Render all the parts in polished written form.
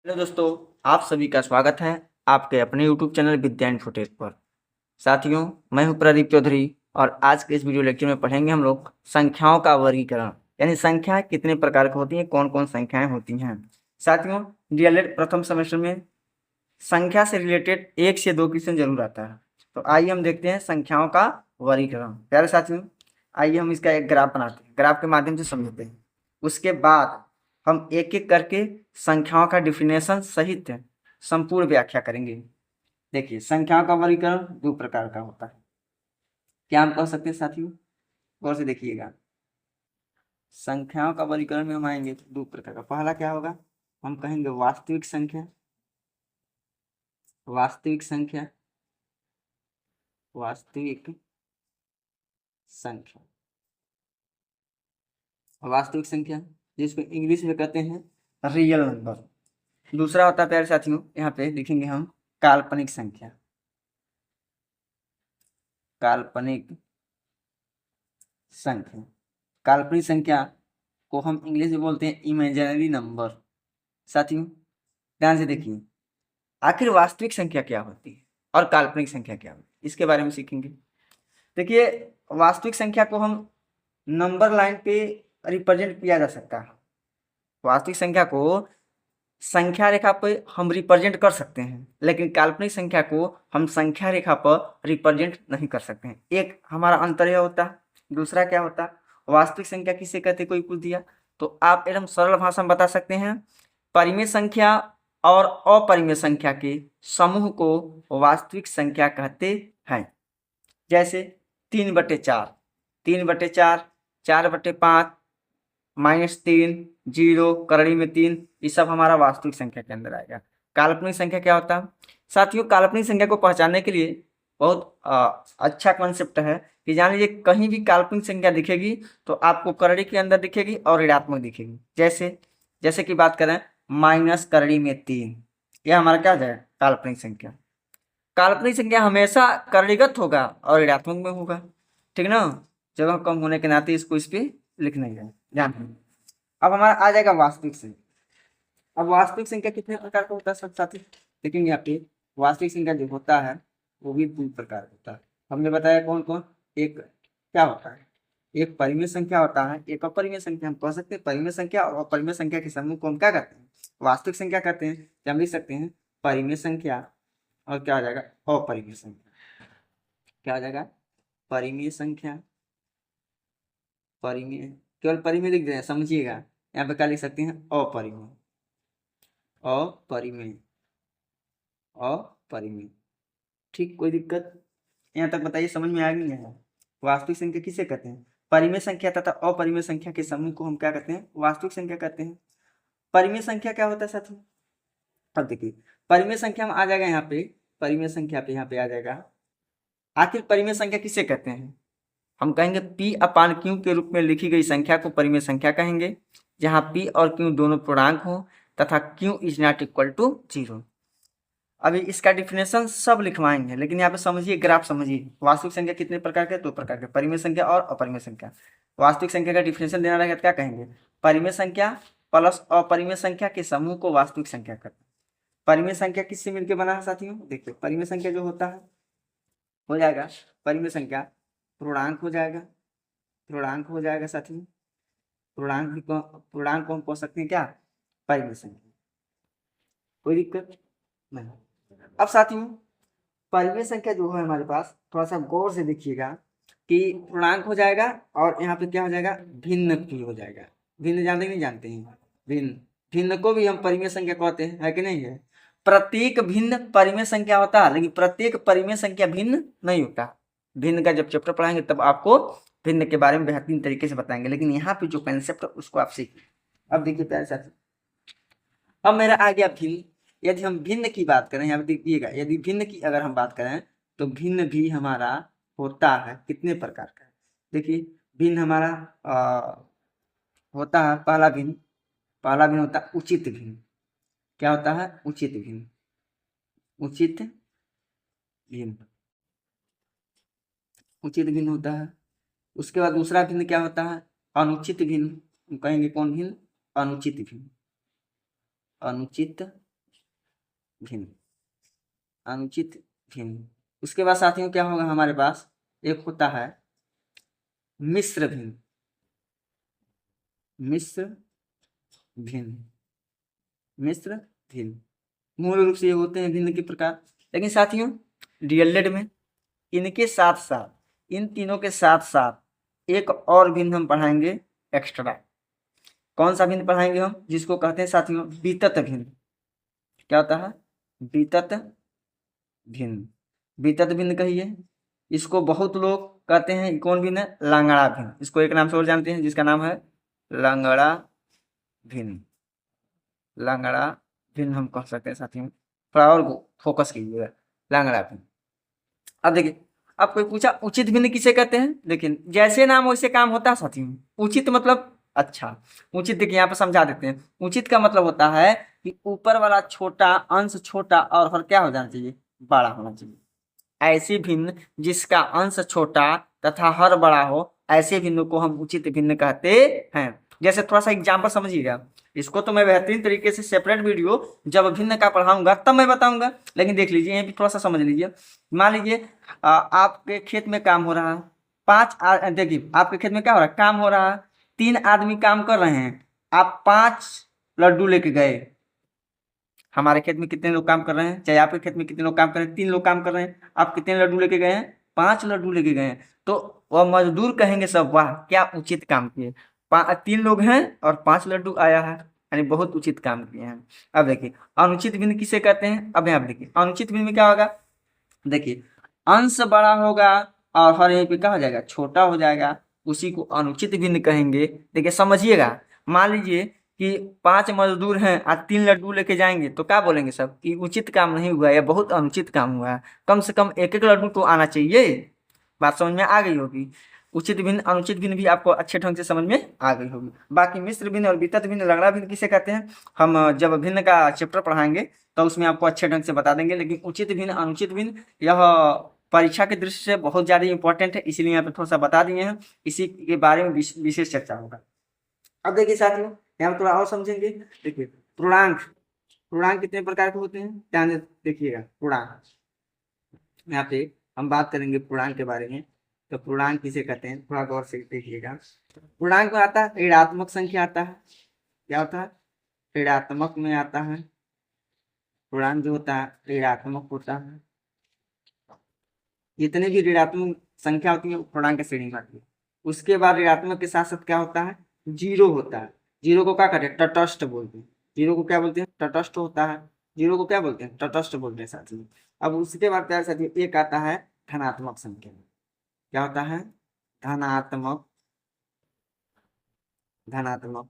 Hello दोस्तों, आप सभी का स्वागत है आपके अपने YouTube चैनल विद्या इन्फोटेक पर। साथियों, मैं हूं प्रदीप चौधरी और आज के इस वीडियो लेक्चर में पढ़ेंगे हम लोग संख्याओं का वर्गीकरण, यानी संख्याएं कितने प्रकार की होती हैं, कौन कौन संख्याएं होती हैं। साथियों, डीएलएड प्रथम सेमेस्टर में संख्या से रिलेटेड 1 से 2 क्वेश्चन जरूर आता है। तो आइए हम देखते हैं संख्याओं का वर्गीकरण। प्यारे साथियों, आइए हम इसका एक ग्राफ बनाते हैं, ग्राफ के माध्यम से समझते हैं। उसके बाद हम एक एक करके संख्याओं का डिफिनेशन सहित संपूर्ण व्याख्या करेंगे। देखिए, संख्याओं का वर्गीकरण 2 प्रकार का होता है। क्या हम कह सकते हैं साथियों? गौर से देखिएगा। संख्याओं का वर्गीकरण में हम आएंगे तो 2 प्रकार का। पहला क्या होगा? हम कहेंगे वास्तविक संख्या। वास्तविक संख्या, वास्तविक संख्या, वास्तविक संख्या जिसको इंग्लिश में कहते हैं रियल नंबर। दूसरा होता है प्यारे साथियों, यहाँ पे लिखेंगे हम काल्पनिक संख्या। काल्पनिक संख्या, काल्पनिक संख्या को हम इंग्लिश में बोलते हैं इमेजिनरी नंबर। साथियों ध्यान से देखिए, आखिर वास्तविक संख्या क्या होती है और काल्पनिक संख्या क्या होती है, इसके बारे में सीखेंगे। देखिए, वास्तविक संख्या को हम नंबर लाइन पे रिप्रेजेंट किया जा सकता है। वास्तविक संख्या को संख्या रेखा पर हम रिप्रेजेंट कर सकते हैं, लेकिन काल्पनिक संख्या को हम संख्या रेखा पर रिप्रेजेंट नहीं कर सकते हैं। एक हमारा अंतर यह होता है। दूसरा क्या होता है? वास्तविक संख्या किसे कहते, कोई पूछ दिया तो आप एकदम सरल भाषा में बता सकते हैं, परिमेय संख्या और अपरिमेय संख्या के समूह को वास्तविक संख्या कहते हैं। जैसे 3/4, 3/4, 4/5, -3, 0, करड़ी में 3, ये सब हमारा वास्तविक संख्या के अंदर आएगा। काल्पनिक संख्या क्या होता है? साथियों, काल्पनिक संख्या को पहचानने के लिए बहुत अच्छा कॉन्सेप्ट है कि जान लीजिए, कहीं भी काल्पनिक संख्या दिखेगी तो आपको करड़ी के अंदर दिखेगी और ऋणात्मक दिखेगी। जैसे जैसे कि बात करें माइनस करड़ी में 3, यह हमारा क्या हो जाएगा? काल्पनिक संख्या। काल्पनिक संख्या हमेशा करणीगत होगा और ऋणात्मक में होगा, ठीक ना। जगह कम होने के नाते इसको इस पे लिखना ही है, ध्यान रखना। अब हमारा आ जाएगा वास्तविक संख्या। अब वास्तविक संख्या कितने प्रकार का होता है सब साथी? देखेंगे यहाँ पे वास्तविक संख्या जो होता है वो भी 2 प्रकार का होता है। हमने बताया कौन कौन। एक क्या होता है? एक परिमेय संख्या होता है, एक अपरिमेय संख्या। हम कह सकते हैं परिमेय संख्या और अपरिमेय संख्या के समूह को हम क्या कहते हैं? वास्तविक संख्या कहते हैं। हम लिख सकते हैं परिमेय संख्या और क्या हो जाएगा? अपरिमेय संख्या। क्या हो जाएगा? परिमेय संख्या, परिमेय, केवल परिमेय लिख दें, समझिएगा। यहाँ पे क्या लिख सकते हैं? अपरिमेय, अपरिमेय, अपरिमेय। ठीक, कोई दिक्कत यहाँ तक बताइए, समझ में आ गई है? वास्तविक संख्या किसे कहते हैं? परिमेय संख्या तथा अपरिमेय संख्या के समूह को हम क्या कहते हैं? वास्तविक संख्या कहते हैं। परिमेय संख्या क्या होता है साथियों? अब देखिए, परिमेय संख्या में आ जाएगा यहाँ पे, परिमेय संख्या पे यहाँ पे आ जाएगा। आखिर परिमेय संख्या किसे कहते हैं? हम कहेंगे P/Q के रूप में लिखी गई संख्या को परिमेय संख्या कहेंगे, जहां P और Q दोनों पूर्णांक हो तथा Q is not equal to 0। अभी इसका डिफिनेशन सब लिखवाएंगे, लेकिन यहाँ पे समझिए, ग्राफ समझिए। वास्तविक संख्या कितने प्रकार के? 2 प्रकार के, परिमेय संख्या और अपरिमेय संख्या। वास्तविक संख्या का डिफिनेशन देना रहेगा तो क्या कहेंगे? परिमेय संख्या प्लस अपरिमेय संख्या के समूह को वास्तविक संख्या कहते हैं। परिमेय संख्या किससे मिलकर बना है साथियों? देखिए, परिमेय संख्या जो होता है हो जाएगा, परिमेय संख्या पूर्णांक हो जाएगा, पूर्णांक हो जाएगा साथियों। पूर्णांक भी पूर्णांक को हम कह सकते हैं क्या? परिमेय संख्या। कोई दिक्कत नहीं। अब साथियों, परिमेय संख्या जो है हमारे पास, थोड़ा सा गौर से देखिएगा कि पूर्णांक हो जाएगा और यहाँ पे क्या हो जाएगा? भिन्न भी हो जाएगा। भिन्न जानते नहीं जानते हैं? भिन्न, भिन्न को भी हम परिमेय संख्या कहते हैं, है कि नहीं है? प्रत्येक भिन्न परिमेय संख्या होता है, लेकिन प्रत्येक परिमेय संख्या भिन्न नहीं होता। भिन्न का जब चैप्टर पढ़ाएंगे तब आपको भिन्न के बारे में बेहतरीन तरीके से बताएंगे, लेकिन यहाँ पे जो कंसेप्ट है उसको आप सीखिए। अब देखिए प्यारे साथी, अब मेरा आ गया भिन्न। यदि हम भिन्न की बात करें, यहाँ पे देखिएगा, यदि भिन्न की अगर हम बात करें तो भिन्न भी हमारा होता है कितने प्रकार का? देखिए, भिन्न हमारा होता है, पहला भिन्न होता है उचित भिन्न। क्या होता है? उचित भिन्न, उचित भिन्न, उचित भिन्न होता है। उसके बाद दूसरा भिन्न क्या होता है? अनुचित भिन्न। हम कहेंगे कौन भिन्न? अनुचित भिन्न, अनुचित भिन्न, अनुचित भिन्न। उसके बाद साथियों क्या होगा हमारे पास, एक होता है मिश्र भिन्न, मिश्र भिन्न, मिश्र भिन्न। मूल रूप से ये होते हैं भिन्न के प्रकार। लेकिन साथियों डीएलएड में इनके साथ साथ, इन तीनों के साथ साथ एक और भिन्न हम पढ़ाएंगे एक्स्ट्रा। कौन सा भिन्न पढ़ाएंगे हम, जिसको कहते हैं साथियों वितत भिन्न। क्या होता है, वितत भिन्न। वितत भिन्न कहिए, इसको बहुत लोग कहते हैं कौन भिन्न है, लंगड़ा भिन्न। इसको एक नाम से और जानते हैं जिसका नाम है लंगड़ा भिन्न, लंगड़ा भिन्न हम कह सकते हैं साथियों। थोड़ा और फोकस कीजिएगा, लंगड़ा भिन्न। अब देखिए, अब कोई पूछा उचित भिन्न किसे कहते हैं, देखिए जैसे नाम वैसे काम होता है साथियों। उचित मतलब अच्छा, उचित देखिए यहाँ पे समझा देते हैं। उचित का मतलब होता है कि ऊपर वाला छोटा अंश छोटा और हर क्या हो जाना चाहिए, बड़ा होना चाहिए। ऐसी भिन्न जिसका अंश छोटा तथा हर बड़ा हो, ऐसे भिन्न को हम उचित भिन्न कहते हैं। जैसे थोड़ा सा एग्जाम्पल समझिएगा, इसको तो मैं बेहतरीन तरीके से सेपरेट वीडियो जब भिन्न का पढ़ाऊंगा तब मैं बताऊंगा, लेकिन देख लीजिए यहीं भी थोड़ा सा समझ लीजिए। मान लीजिए आपके खेत में काम हो रहा है, देखिए आपके खेत में क्या हो रहा है, काम हो रहा है। 3 आदमी काम कर रहे हैं, आप 5 लड्डू लेके गए। हमारे खेत में कितने लोग काम कर रहे हैं, चाहे आपके खेत में कितने लोग काम कर रहे हैं, 3 लोग काम कर रहे हैं। आप कितने लड्डू लेके गए हैं, 5 लड्डू लेके गए हैं। तो वह मजदूर कहेंगे सब, वाह क्या उचित काम किए, 3 लोग हैं और 5 लड्डू आया है, यानी बहुत उचित काम किए हैं। अब देखिए अनुचित भिन्न किसे कहते हैं, अब यहाँ देखिए अनुचित भिन्न में क्या होगा, देखिए अंश बड़ा होगा और हर यहीं पे क्या हो जाएगा, छोटा हो जाएगा, उसी को अनुचित भिन्न कहेंगे। देखिए समझिएगा, मान लीजिए कि 5 मजदूर हैं आज 3 लड्डू लेके जाएंगे, तो क्या बोलेंगे सब कि उचित काम नहीं हुआ, या बहुत अनुचित काम हुआ है, कम से कम एक एक लड्डू तो आना चाहिए। बात समझ में आ गई होगी। उचित भिन्न अनुचित भिन्न भी आपको अच्छे ढंग से समझ में आ गई होगी। बाकी मिश्र भिन्न और वितत भिन्न, लंगड़ा भिन्न किसे कहते हैं, हम जब भिन्न का चैप्टर पढ़ाएंगे तो उसमें आपको अच्छे ढंग से बता देंगे। लेकिन उचित भिन्न अनुचित भिन्न यह परीक्षा के दृष्टि से बहुत ज़्यादा इंपॉर्टेंट है, इसीलिए यहाँ पे थोड़ा सा बता दिए हैं। इसी के बारे में विशेष चर्चा होगा। अब देखिए साथियों यहाँ थोड़ा और समझेंगे। देखिए पूर्णांक, पूर्णांक कितने प्रकार के होते हैं, ध्यान देखिएगा। पूर्णांक, यहाँ पे हम बात करेंगे पूर्णांक के बारे में। तो पूर्णांक किसे कहते हैं, थोड़ा गौर से देखिएगा। पूर्णांक में आता है ऋणात्मक संख्या आता है। क्या होता है, ऋणात्मक में आता है। पूर्णांक जो होता है ऋणात्मक होता है। जितने भी ऋणात्मक संख्या होती है वो पूर्णांक की श्रेणी में आती है। उसके बाद ऋणात्मक के साथ साथ क्या होता है, जीरो होता है। जीरो को क्या कहते हैं, तटस्थ बोलते हैं। जीरो को क्या बोलते हैं, तटस्थ होता है। जीरो को क्या बोलते हैं, तटस्थ बोलते हैं साथियों। अब उसके बाद प्यारे साथियों एक आता है धनात्मक संख्या। क्या होता है, धनात्मक, धनात्मक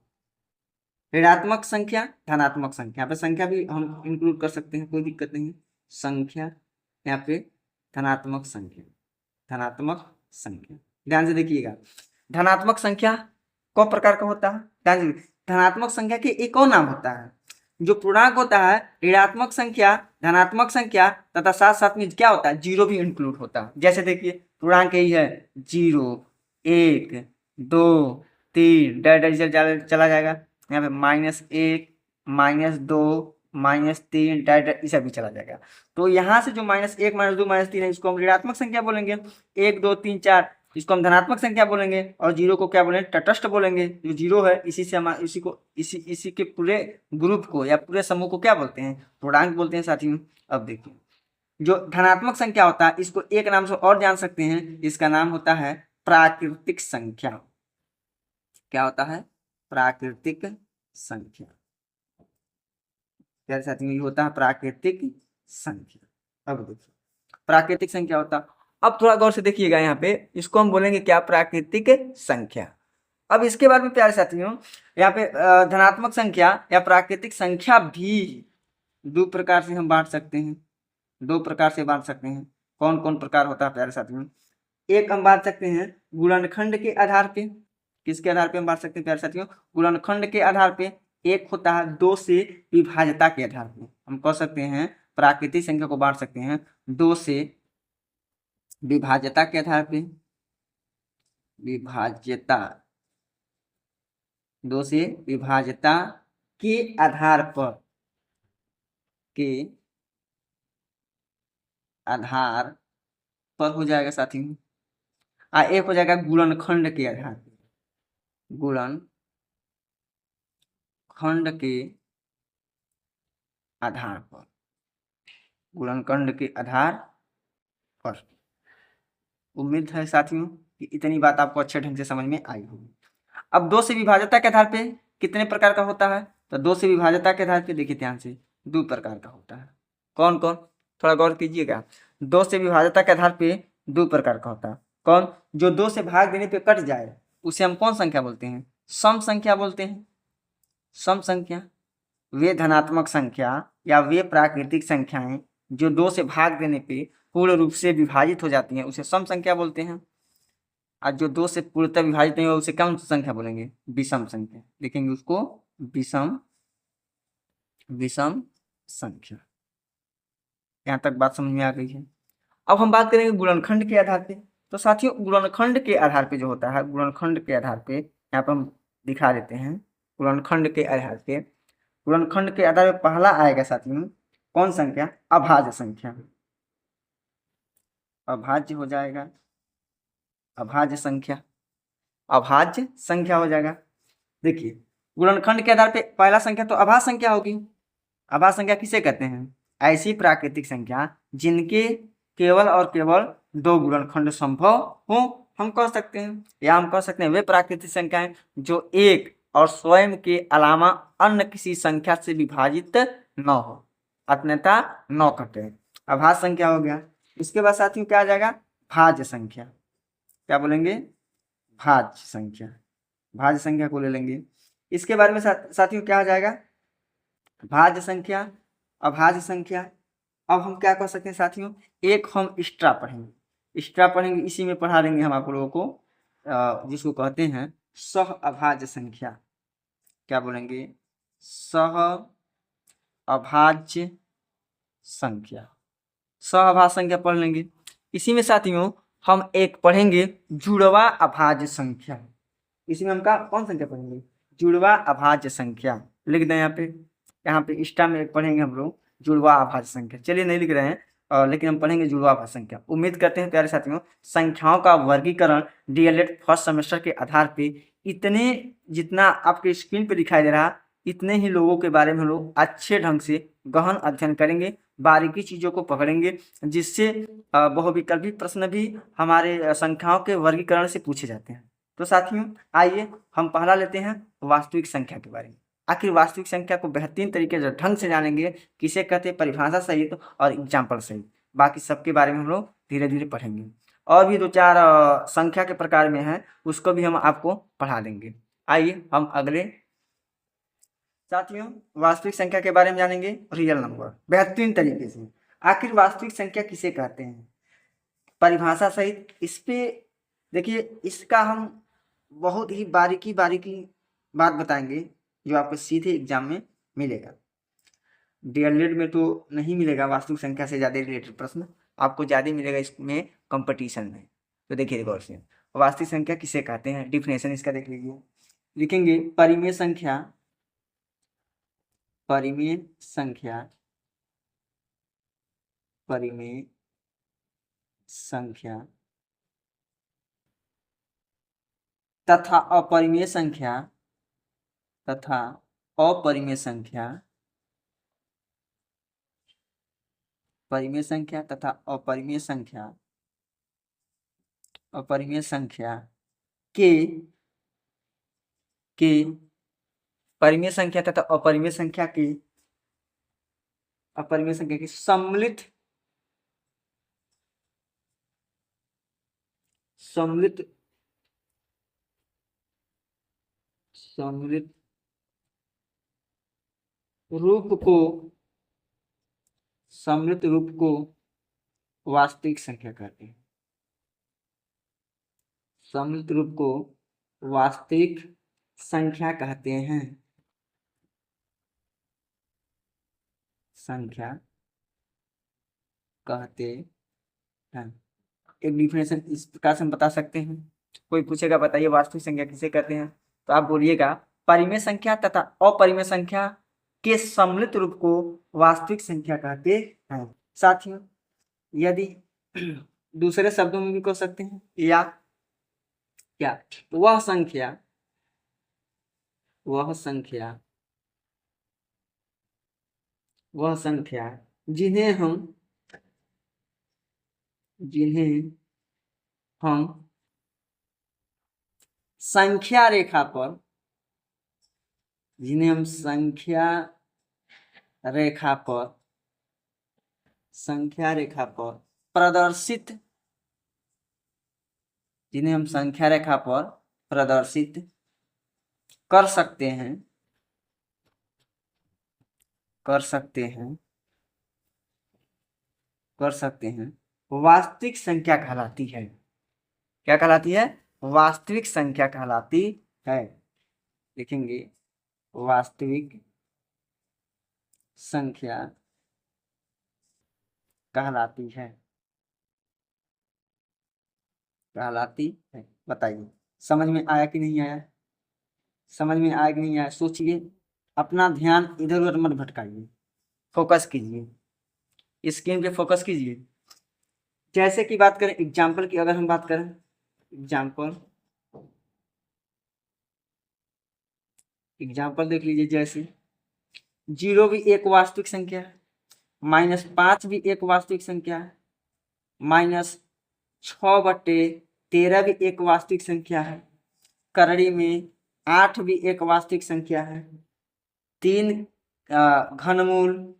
ऋणात्मक संख्या, धनात्मक संख्या। यहाँ पे संख्या भी हम इंक्लूड कर सकते हैं, कोई दिक्कत नहीं है। संख्या यहाँ पे धनात्मक संख्या, धनात्मक संख्या। ध्यान से देखिएगा, धनात्मक संख्या कौ प्रकार का होता है, ध्यान से। धनात्मक संख्या के एक और नाम होता है, जो पूर्णांक होता है ऋणात्मक संख्या, धनात्मक संख्या तथा साथ साथ में क्या होता है, जीरो भी इंक्लूड होता है। जैसे देखिए पूर्णांक यही है 0, 1, 2, 3 चला जाएगा। यहाँ पे -1, -2, -3 डायरेक्ट इसे भी चला जाएगा। तो यहाँ से जो -1, -2, -3 है इसको हम ऋणात्मक संख्या बोलेंगे। 1, 2, 3, 4 इसको हम धनात्मक संख्या बोलेंगे। और जीरो को क्या बोलेंगे, तटस्थ बोलेंगे। जो जीरो है इसी से हम इसी के पूरे ग्रुप को या पूरे समूह को क्या बोलते हैं, पूर्णांक बोलते हैं साथियों। अब देखिए जो धनात्मक संख्या होता है इसको एक नाम से और जान सकते हैं, इसका नाम होता है प्राकृतिक संख्या। क्या होता है, प्राकृतिक संख्या। क्या साथियों, ये होता है प्राकृतिक संख्या। अब देखिए प्राकृतिक संख्या होता है। अब थोड़ा गौर से देखिएगा, यहाँ पे इसको हम बोलेंगे क्या, प्राकृतिक संख्या। अब इसके बाद में प्यारे साथियों यहाँ पे धनात्मक संख्या या प्राकृतिक संख्या भी 2 प्रकार से हम बांट सकते हैं। 2 प्रकार से बांट सकते हैं। कौन कौन प्रकार होता है प्यारे साथियों, एक हम बांट सकते हैं गुणनखंड के आधार पे। किसके आधार पे हम बांट सकते हैं प्यारे साथियों, गुणनखंड के आधार पे। एक होता है 2 से विभाज्यता के आधार पे। हम कह सकते हैं प्राकृतिक संख्या को बांट सकते हैं 2 से विभाज्यता के आधार पे। विभाज्यता, 2 से विभाज्यता के आधार पर, के आधार पर हो जाएगा साथियों। एक हो जाएगा गुणनखंड के आधार पे, गुणनखंड के आधार पर, गुणनखंड के आधार पर। उम्मीद है साथियों कि इतनी बात आपको अच्छे ढंग से समझ में आई होगी। अब दो से विभाज्यता के आधार पे कितने प्रकार का होता है, तो दो से विभाज्यता के आधार पे देखिए ध्यान से, दो प्रकार का होता है। कौन कौन, थोड़ा गौर कीजिएगा। दो से विभाज्यता के आधार पे दो प्रकार का होता है। कौन, जो दो से भाग देने पे कट जाए उसे हम कौन संख्या बोलते हैं, सम संख्या बोलते हैं। सम संख्या वे धनात्मक संख्या या वे प्राकृतिक संख्याएं जो दो से भाग देने पे पूर्ण रूप से विभाजित हो जाती हैं उसे सम संख्या बोलते हैं। और जो दो से पूर्णतः विभाजित नहीं हो उसे कौन सी संख्या बोलेंगे, विषम संख्या, लिखेंगे उसको विषम संख्या। यहाँ तक बात समझ में आ गई है। अब हम बात करेंगे गुणनखंड के आधार पे। तो साथियों गुणनखंड के आधार पे जो होता है, गुणनखंड के आधार पे यहाँ पर हम दिखा देते हैं। गुणनखंड के आधार पे, गुणनखंड के आधार पे पहला आएगा साथियों कौन संख्या, अभाज्य संख्या। अभाज्य हो जाएगा, अभाज्य संख्या, अभाज्य संख्या हो जाएगा। देखिए गुणनखंड के आधार पे पहला संख्या तो अभाज्य संख्या होगी। अभाज्य संख्या किसे कहते हैं, ऐसी प्राकृतिक संख्या जिनके केवल और केवल दो गुणनखंड संभव हो, हम कह सकते हैं। या हम कह सकते हैं वे प्राकृतिक संख्याएं जो एक और स्वयं के अलावा अन्य किसी संख्या से विभाजित न हो, अन्यथा न कटे, अभाज्य संख्या हो गया। इसके बाद साथियों क्या आ जाएगा, भाज्य संख्या। क्या बोलेंगे, भाज्य संख्या, भाज्य संख्या को ले लेंगे। इसके बारे में साथियों क्या आ जाएगा, भाज्य संख्या, अभाज्य संख्या। अब हम क्या कर सकते हैं साथियों, एक हम एक्स्ट्रा पढ़ेंगे, एक्स्ट्रा पढ़ेंगे, इसी में पढ़ा देंगे हम आप लोगों को, जिसको कहते हैं सह अभाज्य संख्या। क्या बोलेंगे, सह अभाज्य संख्या, सह अभाज्य संख्या पढ़ लेंगे। इसी में साथियों हम एक पढ़ेंगे जुड़वा अभाज्य संख्या। इसी में हम कौन संख्या पढ़ेंगे, जुड़वा अभाज्य संख्या। लिख दें यहाँ पे एक्स्ट्रा में एक पढ़ेंगे हम लोग जुड़वा अभाज्य संख्या। चलिए नहीं लिख रहे हैं लेकिन हम पढ़ेंगे जुड़वा अभाज्य संख्या। उम्मीद करते हैं प्यारे साथियों संख्याओं का वर्गीकरण डीएलएड फर्स्ट सेमेस्टर के आधार पे इतने, जितना आपके स्क्रीन पे दिखाई दे रहा इतने ही लोगों के बारे में हम लोग अच्छे ढंग से गहन अध्ययन करेंगे, बारीकी चीज़ों को पकड़ेंगे, जिससे बहुविकल्पी प्रश्न भी हमारे संख्याओं के वर्गीकरण से पूछे जाते हैं। तो साथियों आइए हम पहला लेते हैं वास्तविक संख्या के बारे में। आखिर वास्तविक संख्या को बेहतरीन तरीके से ढंग से जानेंगे, किसे कहते हैं परिभाषा सहित और एग्जाम्पल सहित। बाकी सबके बारे में हम लोग धीरे धीरे पढ़ेंगे। और भी दो चार संख्या के प्रकार में है उसको भी हम आपको पढ़ा देंगे। आइए हम अगले साथियों वास्तविक संख्या के बारे में जानेंगे, रियल नंबर बेहतरीन तरीके से। आखिर वास्तविक संख्या किसे कहते हैं, परिभाषा सहित। इस पे देखिए इसका हम बहुत ही बारीकी बात बताएंगे जो आपको सीधे एग्जाम में मिलेगा। डीएलएड में तो नहीं मिलेगा वास्तविक संख्या से ज़्यादा रिलेटेड प्रश्न, आपको ज़्यादा मिलेगा इसमें कंपटीशन में। तो देखिए गौर से वास्तविक संख्या किसे कहते हैं, डिफिनेशन इसका देख लीजिए। लिखेंगे परिमेय संख्या, परिमेय संख्या, परिमेय संख्या तथा अपरिमेय संख्या, तथा अपरिमेय संख्या, परिमेय संख्या तथा अपरिमेय संख्या, अपरिमेय संख्या के परिमेय संख्या तथा अपरिमेय संख्या की, अपरिमेय संख्या की सम्मिलित सम्मिलित रूप को वास्तविक संख्या कहते हैं। सम्मिलित रूप को वास्तविक संख्या कहते हैं, संख्या कहते हैं। एक डिफिनेशन इस प्रकार से हम बता सकते हैं। कोई पूछेगा बताइए वास्तविक संख्या किसे कहते हैं, तो आप बोलिएगा परिमेय संख्या तथा अपरिमेय संख्या के सम्मिलित रूप को वास्तविक संख्या कहते हैं। साथियों यदि दूसरे शब्दों में भी कह सकते हैं, या क्या, वह संख्या वह संख्या वह संख्या जिन्हें हम संख्या रेखा पर जिन्हें हम संख्या रेखा पर प्रदर्शित जिन्हें हम संख्या रेखा पर प्रदर्शित कर सकते हैं वास्तविक संख्या कहलाती है। क्या कहलाती है? वास्तविक संख्या कहलाती है। लिखेंगे वास्तविक संख्या कहलाती है। बताइए समझ में आया कि नहीं आया? समझ में आया कि नहीं आया? सोचिए, अपना ध्यान इधर उधर मत भटकाइए, फोकस कीजिए, स्क्रीन पे फोकस कीजिए। जैसे कि बात करें एग्जाम्पल की, अगर हम बात करें एग्जाम्पल देख लीजिए। जैसे 0 भी एक वास्तविक संख्या है, -5 भी एक वास्तविक संख्या है, -6/13 भी एक वास्तविक संख्या है, करड़ी में 8 भी एक वास्तविक संख्या है, 3 घनमूल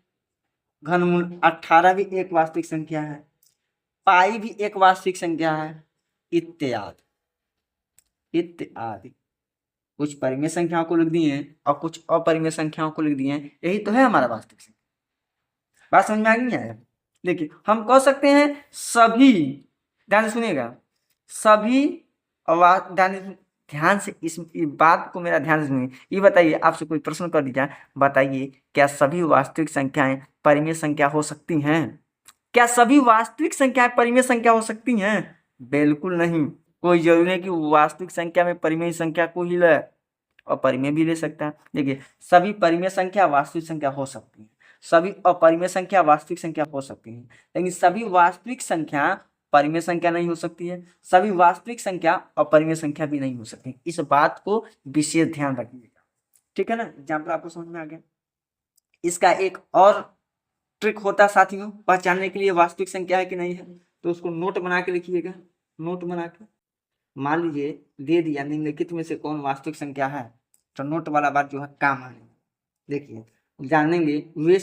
18 भी एक वास्तविक संख्या है, पाई भी एक वास्तविक संख्या है, इत्यादि। कुछ परिमेय संख्याओं को लिख दिए हैं और कुछ अपरिमेय संख्याओं को लिख दिए हैं। यही तो है हमारा वास्तविक संख्या। बात समझ में आ गई है? देखिए, हम कह सकते हैं सभी, ध्यान से सुनिएगा, सभी, ध्यान से इस बात को मेरा ध्यान से सुनिए। ये बताइए, आपसे कोई प्रश्न कर दिया, बताइए क्या सभी वास्तविक संख्याएं परिमेय संख्या हो सकती हैं? क्या सभी वास्तविक संख्याएं परिमेय संख्या हो सकती हैं? बिल्कुल नहीं। कोई जरूरी नहीं कि वास्तविक संख्या में परिमेय संख्या को ही ले और परिमेय भी ले सकता है। देखिए, सभी परिमेय संख्या वास्तविक संख्या हो सकती है, सभी अपरिमेय संख्या वास्तविक संख्या हो सकती है, लेकिन सभी वास्तविक संख्या परिमेय संख्या नहीं हो सकती है, सभी वास्तविक संख्या अपरिमेय संख्या भी नहीं हो सकती। इस बात को विशेष ध्यान रखिएगा, ठीक है ना? एग्जाम्पल आपको समझ में आ गया। इसका एक और ट्रिक होता है साथियों, पहचानने के लिए वास्तविक संख्या है कि नहीं है, तो उसको नोट बना के लिखिएगा। नोट बना के, मान लीजिए दे दिया निम्नलिखित में से कौन वास्तविक संख्या है, तो नोट वाला बात जो है काम आने। देखिए, जानेंगे वे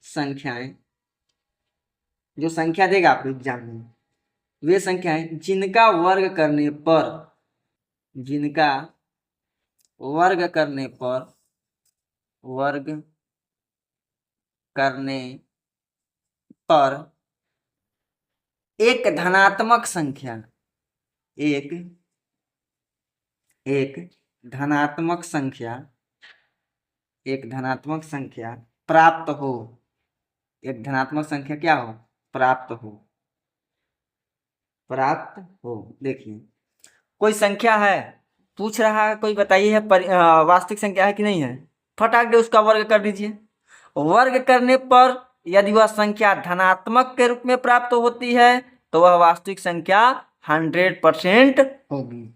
संख्याएं जो संख्या देगा आप एग्जाम में, वे संख्याएं जिनका वर्ग करने पर एक धनात्मक संख्या प्राप्त हो। एक धनात्मक संख्या क्या हो? प्राप्त हो। देखिए, कोई संख्या है, पूछ रहा है कोई, बताइए है वास्तविक संख्या है कि नहीं है, फटाक दे उसका वर्ग कर दीजिए। वर्ग करने पर यदि वह संख्या धनात्मक के रूप में प्राप्त होती है तो वह वास्तविक संख्या 100% होगी।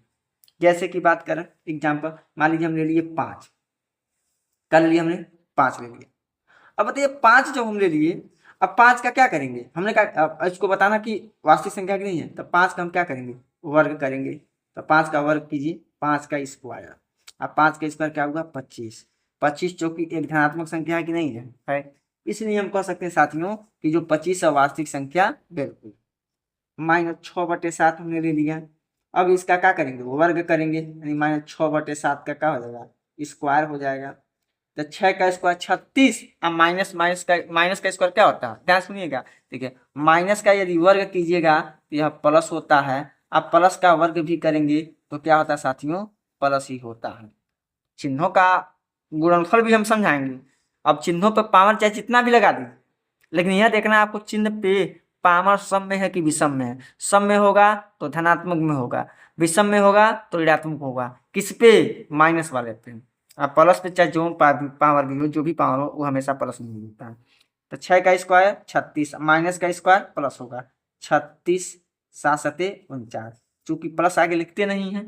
जैसे कि बात करें एग्जाम्पल, मान लीजिए हम ले लिए 5, कर लिए हमने 5 ले लिया। अब बताइए 5 जब हम ले लिए, अब 5 का क्या करेंगे? हमने कहा इसको बताना कि वास्तविक संख्या की नहीं है, तो 5 का हम क्या करेंगे? वर्ग करेंगे। तो 5 का वर्ग कीजिए, 5 का स्क्वायर। अब 5 का स्क्वायर क्या होगा? 25। 25 जो कि एक धनात्मक संख्या है कि नहीं है? इसलिए हम कह सकते हैं साथियों कि जो 25 है वास्तविक संख्या बिल्कुल। -6/7 हमने ले लिया। अब इसका क्या करेंगे? वर्ग करेंगे, यानी -6/7 का क्या हो जाएगा? स्क्वायर हो जाएगा। तो 6 का स्क्वायर 36, अब माइनस का स्क्वायर क्या होता है? ध्यान सुनिएगा। देखिए, माइनस का यदि वर्ग कीजिएगा तो यह प्लस होता है। अब प्लस का वर्ग भी करेंगे तो क्या होता है साथियों? प्लस ही होता है। चिन्हों का गुणनफल भी हम समझाएंगे। अब चिन्हों पर पावर चाहे जितना भी लगा दीजिए, लेकिन यह देखना है आपको चिन्ह पे पावर सम में है कि विषम में है। सम में होगा तो धनात्मक में होगा, विषम में होगा तो ऋणात्मक होगा। किस पे? माइनस वाले पे। प्लस पे चाहे जो पावर भी हो, जो भी पावर हो वो हमेशा प्लस में मिलता है। तो 6 का स्क्वायर 36, माइनस का स्क्वायर प्लस होगा 36, 7 सते 49। चूंकि प्लस आगे लिखते नहीं है,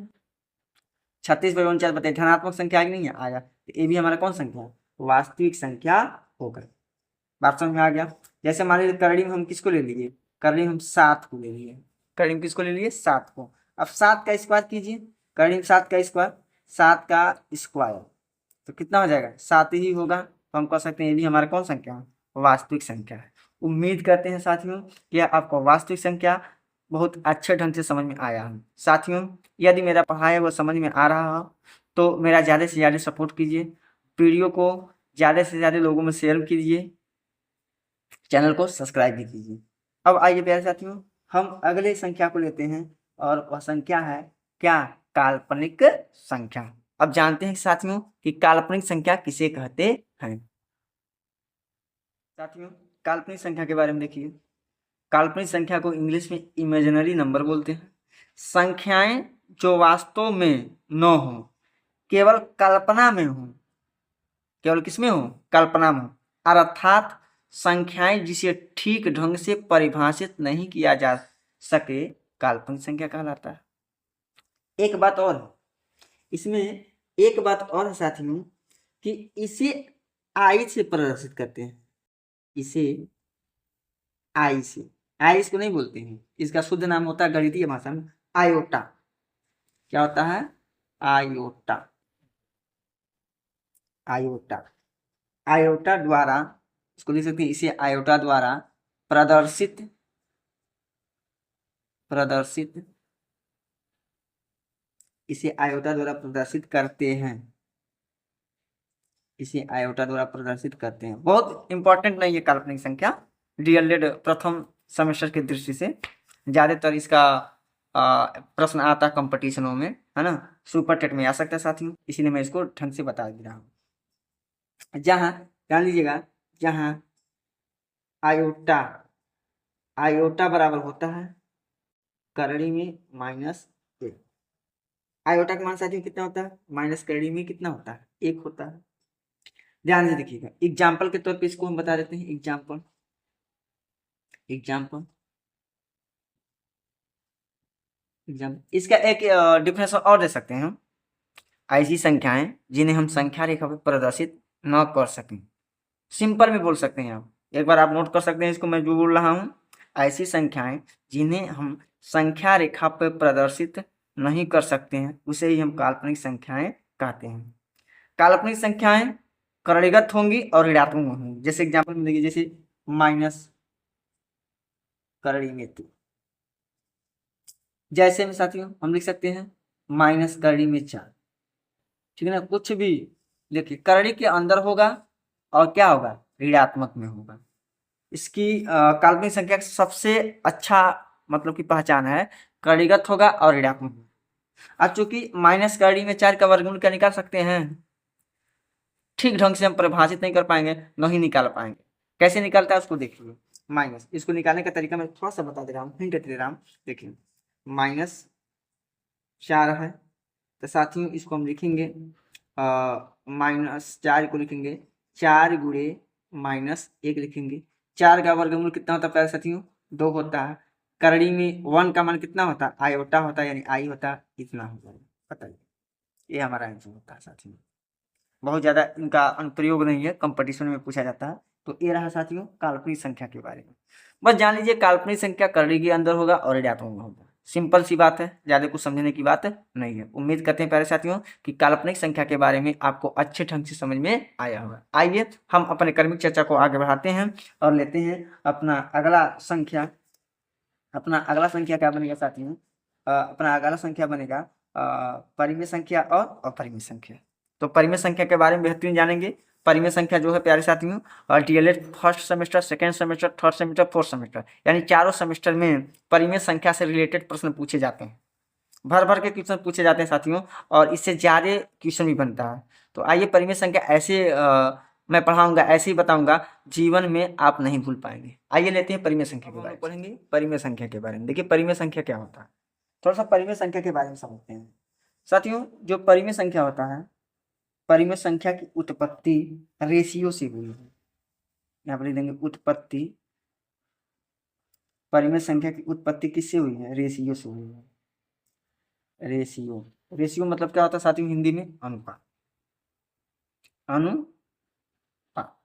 36/49 बताइए धनात्मक संख्या आगे नहीं है, आया। तो ये भी हमारा कौन संख्या है, वास्तविक संख्या होगा। बात समझ में आ गया। जैसे मान लीजिए करड़ी में हम किसको ले लिए, करड़ी में हम 7 को ले लिए, करड़ी में किसको ले लिए 7 को। अब 7 का स्क्वायर कीजिए, करड़ी में 7 का स्क्वायर, 7 का स्क्वायर तो कितना हो जाएगा 7 ही होगा। तो हम कह सकते हैं ये भी हमारा कौन संख्या है, वास्तविक संख्या है। उम्मीद करते हैं साथियों कि आपको वास्तविक संख्या बहुत अच्छे ढंग से समझ में आया है। साथियों यदि मेरा पढ़ाया वो समझ में आ रहा हो तो मेरा ज़्यादा से ज़्यादा सपोर्ट कीजिए, वीडियो को ज़्यादा से ज़्यादा लोगों में शेयर कीजिए, चैनल को सब्सक्राइब भी कीजिए। अब आइए प्यारे साथियों हम अगले संख्या को लेते हैं और वह संख्या है क्या, काल्पनिक संख्या। अब जानते हैं साथियों कि काल्पनिक संख्या किसे कहते हैं। साथियों काल्पनिक संख्या के बारे में देखिए, काल्पनिक संख्या को इंग्लिश में इमेजिनरी नंबर बोलते हैं। संख्याएं जो वास्तव में न हो, केवल कल्पना में हो, केवल किसमें हो, कल्पना में हो, अर्थात संख्याएं जिसे ठीक ढंग से परिभाषित नहीं किया जा सके, काल्पनिक संख्या कहलाता है। एक बात और इसमें, एक बात और है साथियों कि इसे आई से प्रदर्शित करते हैं, इसे आई से, आई इसको नहीं बोलते हैं, इसका शुद्ध नाम होता है गणितीय भाषा में आयोटा। क्या होता है, आयोटा, आयोटा, आयोटा द्वारा इसको लिख सकते हैं, इसे आयोटा द्वारा प्रदर्शित इसे आयोटा द्वारा प्रदर्शित करते हैं, इसे आयोटा द्वारा प्रदर्शित करते हैं। बहुत इंपॉर्टेंट नहीं है काल्पनिक संख्या, डीएलएड प्रथम सेमेस्टर की दृष्टि से ज्यादातर इसका प्रश्न आता है कंपटीशनों में, है ना, सुपर टेट में आ सकता है साथियों, इसीलिए मैं इसको ढंग से बता दे रहा हूँ। जहाँ ध्यान लीजिएगा, जहाँ आयोटा, आयोटा बराबर होता है करड़ी में -1, आयोटा का मान साथियों कितना होता है, माइनस करड़ी में कितना होता है, 1 होता है। ध्यान से देखिएगा, एग्जाम्पल के तौर पे इसको हम बता देते हैं, एग्जाम्पल, एग्जाम्पल, एग्जाम्पल, इसका एक डिफरेंस और दे सकते हैं हम, ऐसी संख्याएं जिन्हें हम संख्या रेखा पर प्रदर्शित न कर सकें, सिंपल में बोल सकते हैं आप, एक बार आप नोट कर सकते हैं इसको, मैं जो बोल रहा हूँ, ऐसी संख्याएं जिन्हें हम संख्या रेखा पर प्रदर्शित नहीं कर सकते हैं उसे ही हम काल्पनिक संख्याएं कहते हैं। काल्पनिक संख्याएं करणीगत होंगी और ऋणात्मक होंगी। जैसे एग्जाम्पल में देखिए, जैसे माइनस करड़ी में 2, जैसे में साथियों हम लिख सकते हैं माइनस करड़ी में 4, ठीक है ना, कुछ भी देखिए करड़ी के अंदर होगा और क्या होगा, ऋणात्मक में होगा। इसकी काल्पनिक संख्या का सबसे अच्छा मतलब की पहचान है कड़ीगत होगा और ऋणात्मक। अब चूंकि माइनस करड़ी में 4 का वर्गमूल क्या निकाल सकते हैं, ठीक ढंग से हम परिभाषित नहीं कर पाएंगे, नहीं निकाल पाएंगे। कैसे निकालता है उसको देखिए, माइनस, इसको निकालने का तरीका मैं थोड़ा सा बता दे रहा हूँ, हिंट दे रहा हूँ। देखिए -4 है तो साथियों इसको हम लिखेंगे -4 को लिखेंगे 4 गुणे -1 लिखेंगे। 4 का वर्गमूल कितना होता है प्यारे साथियों, 2 होता है। करड़ी में 1 का मान कितना होता है, आयोटा होता है, यानी आई होता है, इतना हो जाएगा। बताइए, ये हमारा आंसर होता है साथियों। बहुत ज़्यादा इनका अनुप्रयोग नहीं है, कंपटीशन में पूछा जाता है। तो ये रहा साथियों काल्पनिक संख्या के बारे में। बस जान लीजिए काल्पनिक संख्या करड़ी के अंदर होगा और ऋणात्मक में होगा, सिंपल सी बात है, ज़्यादा कुछ समझने की बात नहीं है। उम्मीद करते हैं प्यारे साथियों कि काल्पनिक संख्या के बारे में आपको अच्छे ढंग से समझ में आया होगा। आइए हम अपने क्रमिक चर्चा को आगे बढ़ाते हैं और लेते हैं अपना अगला संख्या। अपना अगला संख्या क्या बनेगा साथियों, अपना अगला संख्या बनेगा परिमेय संख्या और अपरिमेय संख्या। तो परिमेय संख्या के बारे में बेहतरीन जानेंगे। परिमेय संख्या जो है प्यारे साथियों, DElEd first semester, second semester, third semester, fourth semester, यानी चारों सेमेस्टर में परिमेय संख्या से रिलेटेड प्रश्न पूछे जाते हैं, भर भर के क्वेश्चन पूछे जाते हैं साथियों, और इससे ज़्यादा क्वेश्चन भी बनता है। तो आइए परिमेय संख्या ऐसे मैं पढ़ाऊंगा, ऐसे ही बताऊंगा, जीवन में आप नहीं भूल पाएंगे। आइए लेते हैं परिमेय संख्या के बारे में पढ़ेंगे। परिमेय संख्या के बारे में देखिए, परिमेय संख्या क्या होता है, थोड़ा सा परिमेय संख्या के बारे में समझते हैं साथियों। जो परिमेय संख्या होता है परिमेय संख्या की उत्पत्ति रेशियो से हुई है। यहाँ पर लिख देंगे उत्पत्ति, परिमेय संख्या की उत्पत्ति किससे हुई है? रेशियो से हुई है। रेशियो, रेशियो मतलब क्या होता है साथियों हिंदी में? अनुपात। अनुपात।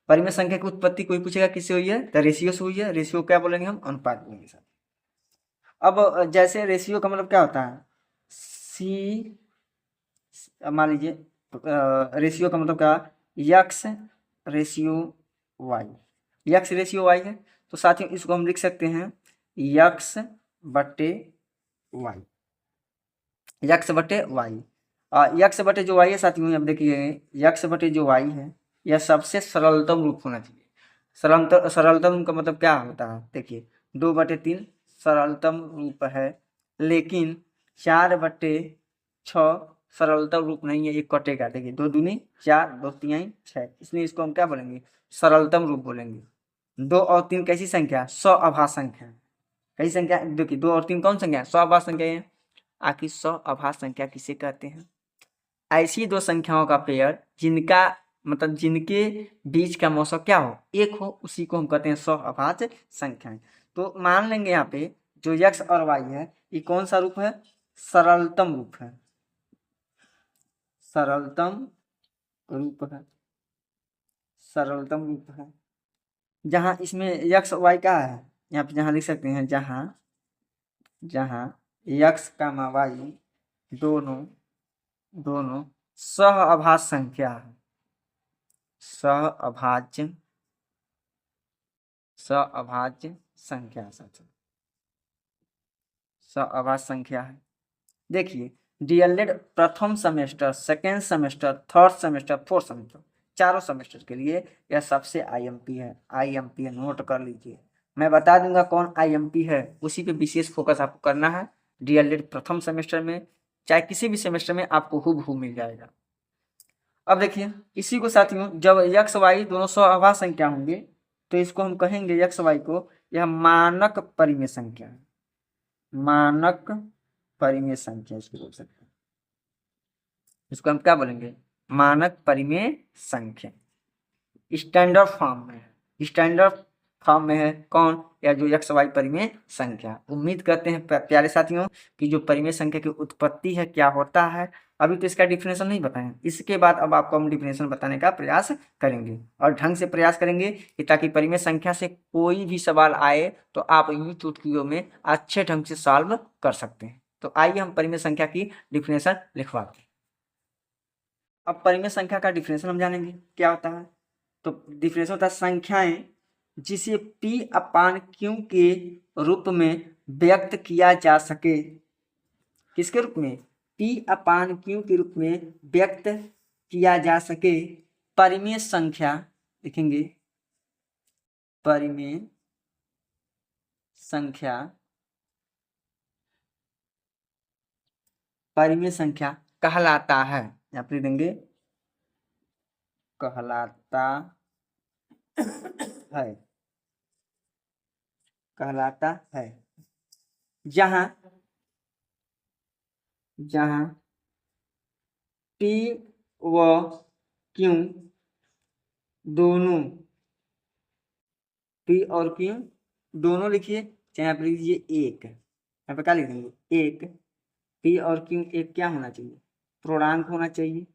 परिमेय संख्या की उत्पत्ति कोई पूछेगा किससे हुई है, तो रेशियो से हुई है। रेशियो क्या बोलेंगे हम? अनुपात बोलेंगे साथ। अब जैसे रेशियो का मतलब क्या होता है? सी, मान लीजिए रेशियो का मतलब क्या? X ratio y, x ratio y है, तो साथियों इसको हम लिख सकते हैं यक्स बटे वाई, यक्स बटे वाई। यक्स बटे जो वाई है साथियों, अब देखिए यक्स बटे जो वाई है यह सबसे सरलतम रूप होना चाहिए। सरलतम का मतलब क्या होता है? देखिए 2/3 सरलतम रूप है, लेकिन 4/6 सरलतम रूप नहीं है, ये कटेगा। देखिए 2 दूनी 4, 2 तिहाई 6, इसलिए इसको हम क्या बोलेंगे? सरलतम रूप बोलेंगे। 2 और 3 कैसी संख्या? सअभाज्य संख्या। कैसी संख्या? देखिए 2 और 3 कौन संख्या है? सअभाज्य संख्या है। आखिर सअभाज्य संख्या किसे कहते हैं? ऐसी दो संख्याओं का पेयर जिनका मतलब जिनके बीच का मौसम क्या हो? एक हो, उसी को हम कहते हैं सअभाज्य संख्याएं। तो मान लेंगे यहाँ पे जो यक्स और वाई है ये कौन सा रूप है? सरलतम रूप है, सरलतम रूप है, सरलतम रूप है। जहां इसमें यक्स वाई का है, यहाँ पे जहां लिख सकते हैं जहां यक्स का वाई दोनों दोनों सहअभाज्य संख्या है, सहअभाज्य संख्या, सहअभाज्य संख्या है। देखिए डीएलएड प्रथम semester, second semester, third semester, fourth semester, चारों सेमेस्टर के लिए यह सबसे आईएमपी है। आईएमपी है, नोट कर लीजिए। मैं बता दूंगा कौन आईएमपी है, उसी पे विशेष फोकस आपको करना है। डीएलएड प्रथम सेमेस्टर में चाहे किसी भी सेमेस्टर में आपको हूबहू मिल जाएगा। अब देखिए इसी को साथियों जब यक्स वाई दोनों सहअभाज्य संख्या होंगे तो इसको हम कहेंगे यक्स वाई को यह मानक परिमेय संख्या है, मानक परिमेय संख्या इसको बोल सकते हैं। इसको हम क्या बोलेंगे? मानक परिमेय संख्या। स्टैंडर्ड फॉर्म में है, स्टैंडर्ड फॉर्म में है कौन? या जो एक्स वाई परिमेय संख्या। उम्मीद करते हैं प्यारे साथियों कि जो परिमेय संख्या की उत्पत्ति है क्या होता है, अभी तो इसका डिफिनेशन नहीं बताएं, इसके बाद अब आपको हम डिफिनेशन बताने का प्रयास करेंगे और ढंग से प्रयास करेंगे कि ताकि परिमेय संख्या से कोई भी सवाल आए तो आप यूं चुटकियों में अच्छे ढंग से सॉल्व कर सकते हैं। तो आइए हम परिमेय संख्या की डिफिनेशन लिखवाते हैं। अब परिमेय संख्या का डिफिनेशन हम जानेंगे क्या होता है। तो डिफिनेशन होता है संख्याएं जिसे P अपान Q के रूप में व्यक्त किया जा सके। किसके रूप में? P अपान Q के रूप में व्यक्त किया जा सके। परिमेय संख्या लिखेंगे, परिमेय संख्या, परिमेय संख्या कहलाता है, यहाँ पर देंगे कहलाता है, कहलाता है जहां P व Q दोनों, P और Q दोनों लिखिए, चाहे आप लीजिए एक, यहाँ पे क्या लिख देंगे? एक। P और Q एक क्या होना चाहिए? पूर्णांक होना चाहिए।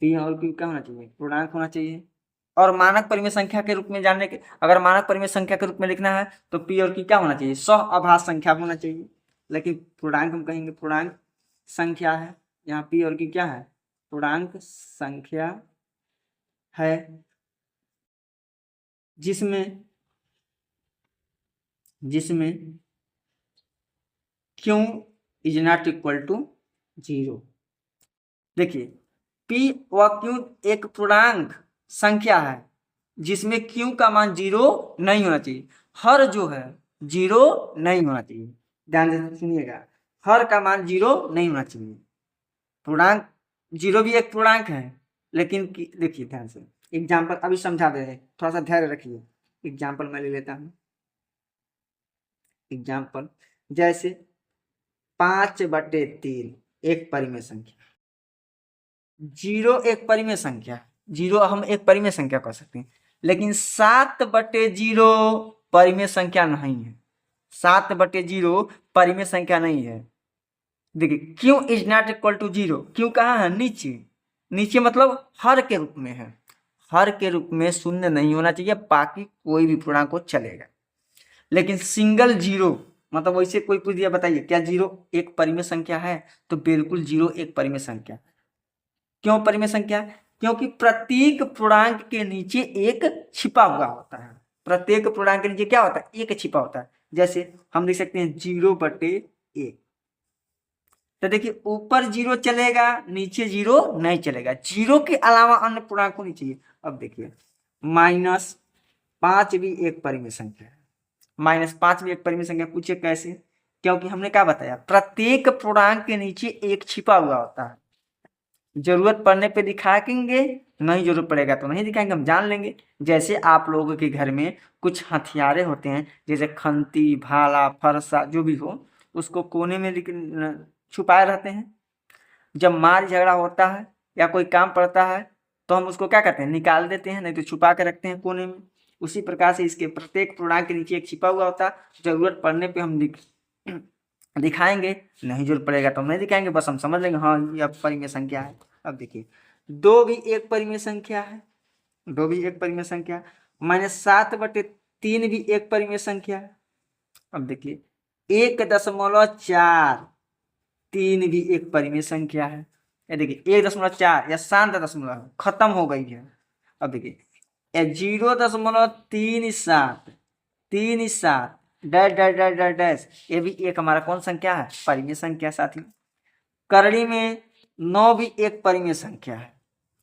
P और Q क्या होना चाहिए? पूर्णांक होना चाहिए। और मानक परिमेय संख्या के रूप में जानने के, अगर मानक परिमेय संख्या के रूप में लिखना है तो P और Q क्या होना चाहिए? सहअभाज्य संख्या होना चाहिए। लेकिन पूर्णांक हम कहेंगे पूर्णांक संख्या है, यहाँ P और Q क्या है? पूर्णांक संख्या है जिसमें Q is not equal to 0। देखिए P व Q एक पूर्णांक संख्या है जिसमें Q का मान 0 नहीं होना चाहिए। हर जो है 0 नहीं होना चाहिए, ध्यान से सुनिएगा, हर का मान 0 नहीं होना चाहिए। पूर्णांक 0 भी एक पूर्णांक है, लेकिन देखिए ध्यान से एग्जाम्पल अभी समझा दे रहे हैं, थोड़ा सा धैर्य रखिए। एग्जाम्पल मैं ले लेता हूँ। एग्जाम्पल जैसे 5/3 एक परिमेय संख्या। 0 एक परिमेय संख्या, 0 हम एक परिमेय संख्या कह सकते हैं, लेकिन 7/0 परिमेय संख्या नहीं है। 7/0 परिमेय संख्या नहीं है। देखिए क्यों इज नॉट इक्वल टू 0, क्यों कहाँ है? नीचे। नीचे मतलब हर के रूप में है। हर के रूप में शून्य नहीं होना चाहिए, बाकी कोई भी पूर्णांक को चलेगा। लेकिन सिंगल 0 मतलब वैसे कोई पूछ दिया बताइए क्या 0 एक परिमेय संख्या है? तो बिल्कुल 0 एक परिमेय संख्या। क्यों परिमेय संख्या? क्योंकि प्रत्येक पूर्णांक के नीचे एक छिपा हुआ होता है। प्रत्येक पूर्णांक के नीचे क्या होता है? एक छिपा होता है। जैसे हम लिख सकते हैं 0/1। तो देखिए ऊपर 0 चलेगा, नीचे 0 नहीं चलेगा। 0 के अलावा अन्य पूर्णांक होनी चाहिए। अब देखिए -5 भी एक परिमेय संख्या है। -5 भी एक परिमेय संख्या। पूछिए कैसे? क्योंकि हमने क्या बताया, प्रत्येक पूर्णांक के नीचे एक छिपा हुआ होता है। जरूरत पड़ने पे दिखाएंगे, नहीं जरूरत पड़ेगा तो नहीं दिखाएंगे, हम जान लेंगे। जैसे आप लोगों के घर में कुछ हथियारे होते हैं, जैसे खंती, भाला, फरसा, जो भी हो, उसको कोने में छुपाए रहते हैं। जब मार झगड़ा होता है या कोई काम पड़ता है तो हम उसको क्या करते हैं? निकाल देते हैं, नहीं तो छुपा के रखते हैं कोने में। उसी प्रकार से इसके प्रत्येक पूर्णांक के नीचे एक छिपा हुआ होता है। जरूरत पड़ने पे हम दिखाएंगे, नहीं जरूरत पड़ेगा तो नहीं दिखाएंगे, बस हम समझ लेंगे हाँ ये परिमेय संख्या है। अब देखिए 2 भी एक परिमेय संख्या है। 2 भी एक परिमेय संख्या। -7/3 भी एक परिमेय संख्या है। अब देखिए 1.43 भी एक परिमेय संख्या है। ये देखिए 1.4 या शांत दशमलव खत्म हो गई है। अब देखिए 0.37 dash dash dash dash dash, ये भी एक हमारा कौन संख्या है? परिमेय संख्या। साथी करड़ी में 9 भी एक परिमेय संख्या है।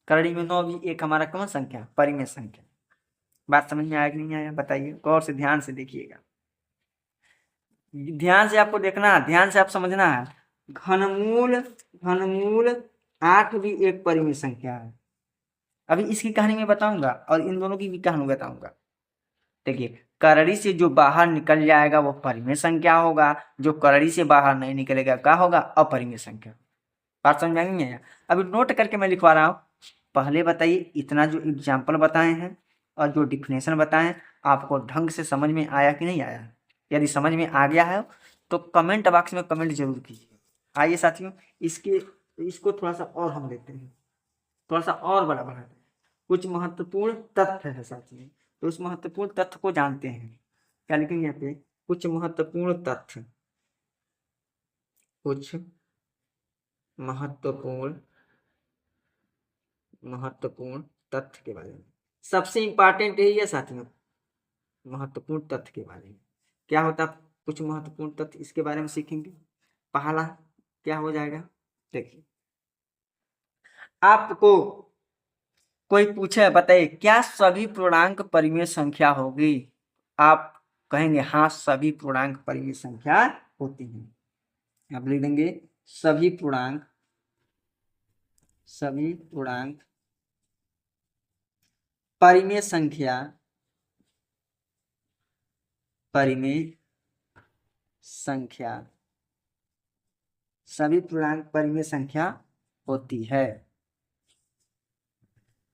करड़ी में 9 भी एक हमारा कौन संख्या? परिमेय संख्या। बात समझ में आया कि नहीं आया बताइए? गौर से ध्यान से देखिएगा, ध्यान से आपको देखना है, ध्यान से आप समझना है। घनमूल 8 भी एक परिमेय संख्या है। अभी इसकी कहानी मैं बताऊंगा और इन दोनों की भी कहानी बताऊंगा। देखिए करड़ी से जो बाहर निकल जाएगा वो परिमेय संख्या होगा, जो करड़ी से बाहर नहीं निकलेगा क्या होगा? अपरिमेय संख्या। बात समझ में नहीं आया? अभी नोट करके मैं लिखवा रहा हूँ। पहले बताइए इतना जो एग्जाम्पल बताए हैं और जो डिफिनेशन बताए हैं, आपको ढंग से समझ में आया कि नहीं आया? यदि समझ में आ गया है तो कमेंट बॉक्स में कमेंट जरूर कीजिए। आइए साथियों इसको थोड़ा सा और हम लेते हैं, थोड़ा सा और बड़ा बनाते हैं। कुछ महत्वपूर्ण तथ्य है साथियों, तो उस महत्वपूर्ण तथ्य को जानते हैं। क्या लिखेंगे यहाँ पे? कुछ महत्वपूर्ण तथ्य। कुछ महत्वपूर्ण तथ्य के बारे में। सबसे इंपॉर्टेंट यही है साथियों, महत्वपूर्ण तथ्य के बारे में। क्या होता है कुछ महत्वपूर्ण तथ्य? इसके बारे में सीखेंगे। पहला क्या हो जाएगा? देखिए आपको कोई पूछे बताइए क्या सभी पूर्णांक परिमेय संख्या होगी? आप कहेंगे हाँ सभी पूर्णांक परिमेय संख्या होती हैं। आप लिख देंगे सभी पूर्णांक परिमेय संख्या सभी पूर्णांक परिमेय संख्या होती है।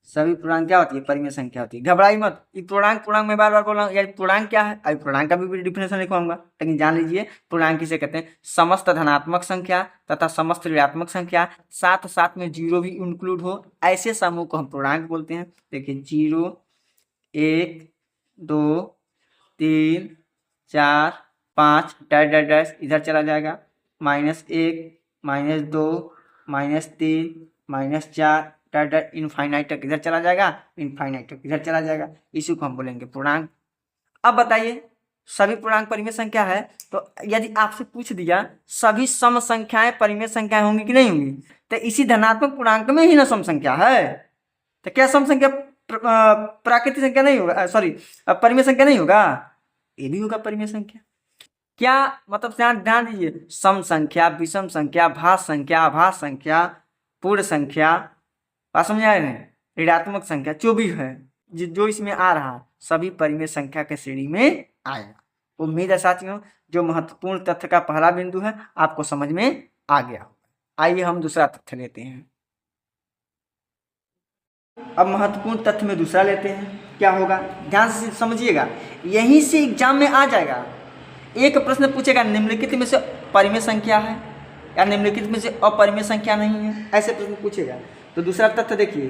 सभी पूर्णांक क्या होती है? परिमेय संख्या होती है। घबराई मत, ये पूर्णांक मैं बार बार बोल रहा हूँ यार, पूर्णांक क्या है? अभी पूर्णांक का भी डिफिनेशन लिखवाऊंगा, लेकिन जान लीजिए पूर्णांक किसे कहते हैं? समस्त धनात्मक संख्या तथा समस्त ऋणात्मक संख्या, साथ साथ में 0 भी इंक्लूड हो, ऐसे समूह को हम पूर्णांक बोलते हैं। देखिए 0 1 2 3 4 5 डैश डैश डैश इधर चला जाएगा, -1 -2 -3 -4 डैश इनफाइनाइट तक इधर चला जाएगा, इनफाइनाइट तक इधर चला जाएगा। इसी को हम बोलेंगे पूर्णांक। अब बताइए सभी पूर्णांक परिमेय संख्या है, तो यदि आपसे पूछ दिया सभी सम संख्याएं परिमेय संख्याएं होंगी कि नहीं होंगी, तो इसी धनात्मक पूर्णांक में ही ना सम संख्या है। तो क्या सम संख्या प्राकृतिक संख्या नहीं होगा? सॉरी परिमेय संख्या नहीं होगा? ये भी होगा परिमेय संख्या। क्या मतलब? ध्यान दीजिए, सम संख्या, विषम संख्या, भाज्य संख्या, अभाज्य संख्या, पूर्ण संख्या, बात समझ आए ना? ऋणात्मक संख्या जो भी है, जो इसमें आ रहा सभी परिमेय संख्या के श्रेणी में आएगा। उम्मीद है साथियों जो महत्वपूर्ण तथ्य का पहला बिंदु है आपको समझ में आ गया। आइए हम दूसरा तथ्य लेते हैं। अब महत्वपूर्ण तथ्य में दूसरा लेते हैं, क्या होगा ध्यान से समझिएगा, यहीं से एग्जाम में आ जाएगा। एक प्रश्न पूछेगा निम्नलिखित में से परिमेय संख्या है या निम्नलिखित में से अपरिमेय संख्या नहीं है, ऐसे प्रश्न पूछेगा। तो दूसरा तथ्य देखिए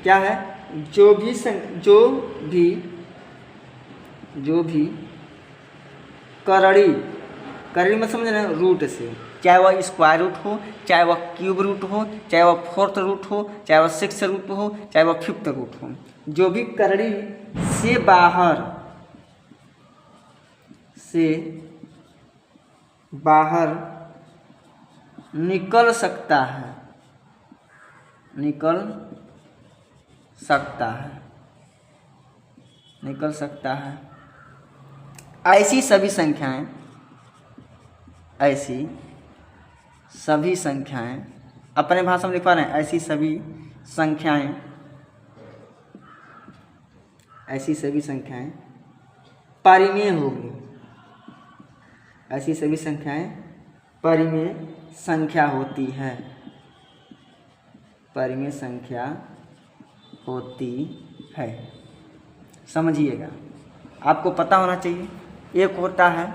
क्या है, जो भी करड़ी में समझ रहे हैं रूट से, चाहे वह स्क्वायर रूट हो, चाहे वह क्यूब रूट हो, चाहे वह फोर्थ रूट हो, चाहे वह सिक्स रूट हो, चाहे वह फिफ्थ रूट हो, जो भी करड़ी से बाहर निकल सकता है ऐसी सभी संख्याएं अपने भाषा में लिखवा रहे हैं, ऐसी सभी संख्याएं परिमेय होगी, ऐसी सभी संख्याएं परिमेय संख्या होती है, समझिएगा। आपको पता होना चाहिए, एक होता है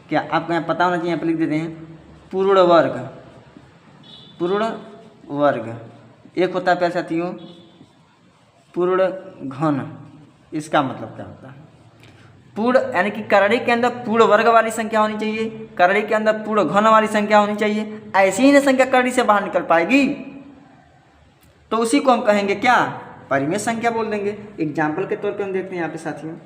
क्या, आपको यहाँ पता होना चाहिए, यहाँ पर लिख देते हैं पूर्ण वर्ग, एक होता है प्यारे साथियों पूर्ण घन। इसका मतलब क्या होता है, पूर्ण यानी कि करड़ी के अंदर पूर्ण वर्ग वाली संख्या होनी चाहिए, करड़ी के अंदर पूर्ण घन वाली संख्या होनी चाहिए, ऐसी ही ना संख्या करड़ी से बाहर निकल पाएगी, तो उसी को हम कहेंगे क्या, परिमेय संख्या बोल देंगे। एग्जाम्पल के तौर पे हम देखते हैं यहाँ पे साथियों,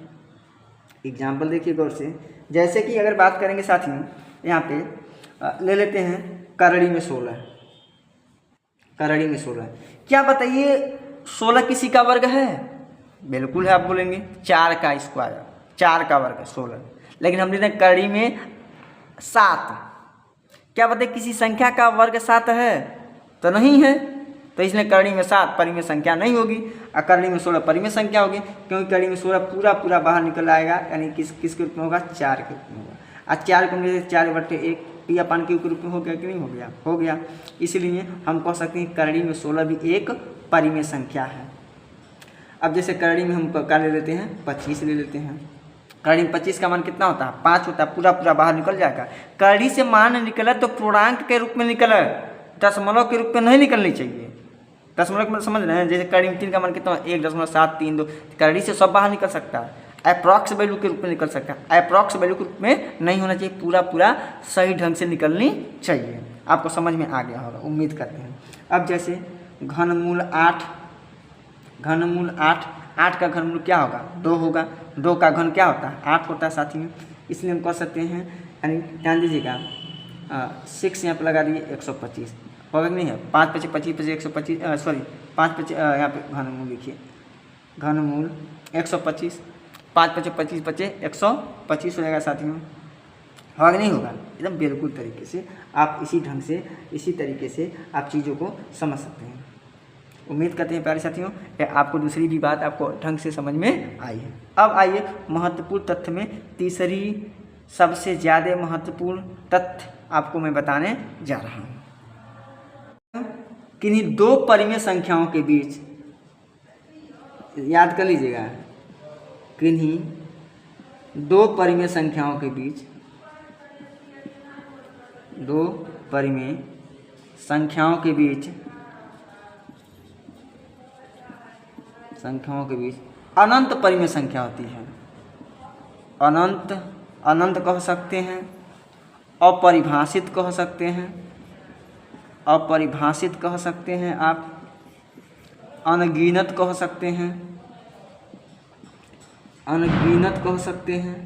एग्जाम्पल देखिए गौर से, जैसे कि अगर बात करेंगे साथियों, यहाँ पे ले लेते हैं करड़ी में 16, क्या बताइए 16 किसी का वर्ग है, बिल्कुल है, आप बोलेंगे 4 का स्क्वायर, 4 का वर्ग 16, लेकिन हम लेते हैं करड़ी में 7, क्या बताइए किसी संख्या का वर्ग 7 है, तो नहीं है, तो इसलिए करड़ी में 7 परिमेय संख्या नहीं होगी, और करड़ी में 16 परिमेय संख्या होगी, क्योंकि करड़ी में 16 पूरा बाहर निकल आएगा, यानी किसके रूप में होगा, 4 के रूप में होगा। आज 4 को हम 4/1 या पान के रूप में हो गया कि नहीं हो गया, इसलिए हम कह सकते हैं करड़ी में 16 भी एक परिमेय संख्या है। अब जैसे करड़ी में हम क्या ले लेते हैं, 25 ले लेते हैं, करड़ी में 25 का मान कितना होता है, 5 होता है, पूरा बाहर निकल जाएगा। करड़ी से मान निकला तो पूर्णांक के रूप में निकला, दशमलव के रूप में नहीं निकलनी चाहिए, दशमलव में समझ रहे हैं, जैसे करड़ी में 3 का मान कितना, 1.732, करड़ी से सब बाहर निकल सकता है, अप्रॉक्स वैल्यू के रूप में निकल सकता है, अप्रॉक्स वैल्यू के रूप में नहीं होना चाहिए, पूरा सही ढंग से निकलनी चाहिए। आपको समझ में आ गया होगा, उम्मीद करते हैं। अब जैसे घनमूल 8 8 का घनमूल क्या होगा, 2 होगा, 2 का घन क्या होता है, 8 होता है साथी में, इसलिए हम कह सकते हैं, यानी ध्यान दीजिएगा 6 यहाँ पर लगा दिए 125 होगा कि नहीं है, 5 × 25 = 125, सॉरी 5 × यहाँ पे घनमूल लिखिए, घनमूल 125, 5 × 25 = 125 हो जाएगा साथियों, होगा कि नहीं होगा, एकदम बिल्कुल तरीके से आप इसी तरीके से आप चीज़ों को समझ सकते हैं। उम्मीद करते हैं प्यारे साथियों कि आपको दूसरी भी बात आपको ढंग से समझ में आई है। अब आइए महत्वपूर्ण तथ्य में तीसरी सबसे ज़्यादा महत्वपूर्ण तथ्य आपको मैं बताने जा रहा हूँ। किन्हीं 2 परिमेय संख्याओं के बीच, याद कर लीजिएगा, किन्हीं 2 परिमेय संख्याओं के बीच, 2 परिमेय संख्याओं के बीच अनंत परिमेय संख्या होती है, अनंत कह सकते हैं, अपरिभाषित कह सकते हैं, आप अनगिनत कह सकते हैं,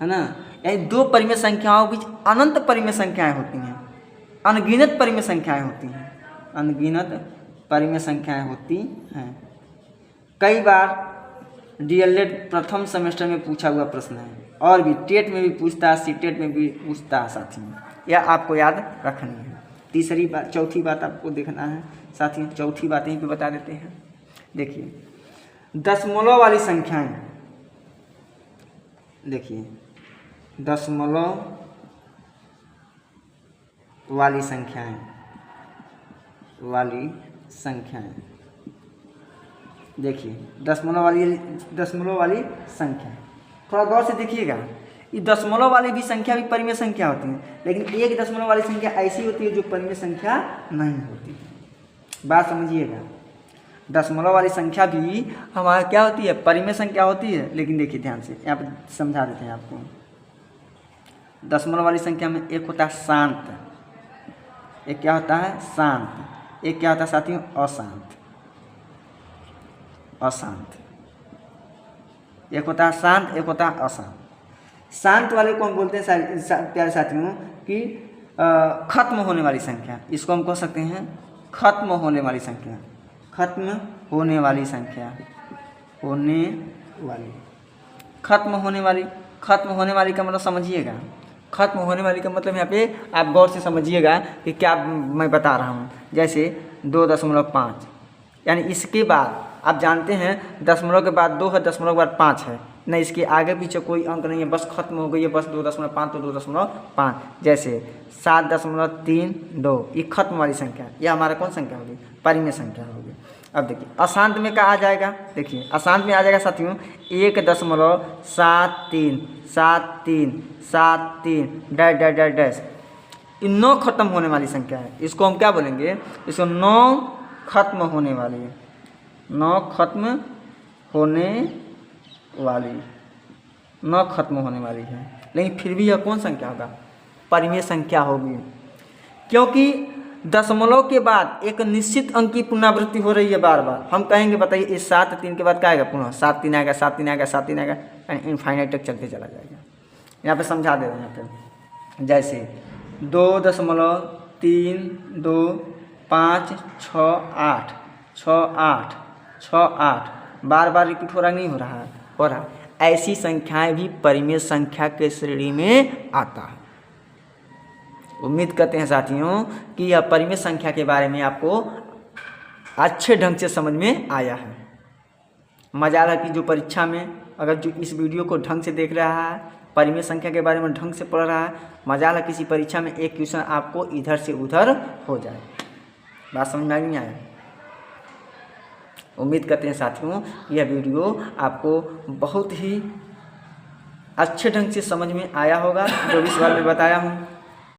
है ना। यही 2 परिमेय संख्याओं के बीच अनंत परिमेय संख्याएं होती हैं, अनगिनत परिमेय संख्याएं होती हैं, कई बार डीएलएड प्रथम सेमेस्टर में पूछा हुआ प्रश्न है, और भी टेट में भी पूछता है, सीटेट में भी पूछता है साथियों, यह आपको याद रखनी है। चौथी बात आपको देखना है साथियों, चौथी बात यहीं पे बता देते हैं। देखिए दशमलव वाली संख्याएं, देखिए दशमलव वाली संख्याएं, वाली संख्याएं। देखिए दशमलव वाली संख्या, थोड़ा गौर से देखिएगा। ये दशमलव वाली भी संख्या भी परिमेय संख्या होती है, लेकिन एक दशमलव वाली संख्या ऐसी होती है जो परिमेय संख्या नहीं होती है। बात समझिएगा, दशमलव वाली संख्या भी हमारा क्या होती है, परिमेय संख्या होती है। लेकिन देखिए ध्यान से, यहाँ पर समझा देते हैं आपको। दशमलव वाली संख्या में एक होता है शांत, एक क्या होता है शांत, एक क्या होता है साथियों अशांत। अशांत एक होता है शांत, एक होता है अशांत। शांत वाले को हम बोलते हैं प्यारे साथियों कि खत्म होने वाली संख्या। इसको हम कह सकते हैं खत्म होने वाली संख्या, खत्म होने वाली संख्या, होने वाली, खत्म होने वाली। खत्म होने वाली का मतलब समझिएगा, खत्म होने वाली का मतलब यहाँ पे आप गौर से समझिएगा कि क्या मैं बता रहा हूँ। जैसे 2.5, यानी इसके बाद आप जानते हैं दशमलव के बाद 2 है, दशमलव के बाद 5 है, नहीं इसके आगे पीछे कोई अंक नहीं है, बस खत्म हो गई है, बस 2.5 तो 2.5। जैसे 7.32 ये खत्म वाली संख्या, यह हमारा कौन संख्या होगी, परिमेय संख्या होगी। अब देखिए अशांत में क्या आ जाएगा, देखिए अशांत में आ जाएगा साथियों 1.737373 डैश डैश डैश डैश। ये 9 खत्म होने वाली संख्या है। इसको हम क्या बोलेंगे, इसको 9 खत्म होने वाली है, 9 खत्म होने वाली, 9 खत्म होने वाली है। लेकिन फिर भी यह कौन संख्या होगा, परिमेय संख्या होगी, क्योंकि दशमलव के बाद एक निश्चित अंक की पुनरावृत्ति हो रही है बार बार। हम कहेंगे बताइए इस 7 3 के बाद क्या आएगा, पुनः 7 3 आएगा, 7 3 आएगा, 7 3 आएगा, यानी इनफाइनाइट तक चलते चला जाएगा। यहाँ पे समझा दे रहे हैं, यहाँ पे जैसे 2.325686 बार बार रिपीट हो रहा नहीं हो रहा है, हो रहा। ऐसी संख्याएं भी परिमेय संख्या के श्रेणी में आता है। उम्मीद करते हैं साथियों कि यह परिमेय संख्या के बारे में आपको अच्छे ढंग से समझ में आया है। मजाल है कि जो परीक्षा में अगर जो इस वीडियो को ढंग से देख रहा है, परिमेय संख्या के बारे में ढंग से पढ़ रहा है, मजाल है किसी परीक्षा में एक क्वेश्चन आपको इधर से उधर हो जाए। बात समझ में नहीं आया। उम्मीद करते हैं साथियों यह वीडियो आपको बहुत ही अच्छे ढंग से समझ में आया होगा, जो भी सवाल मैं बताया हूँ।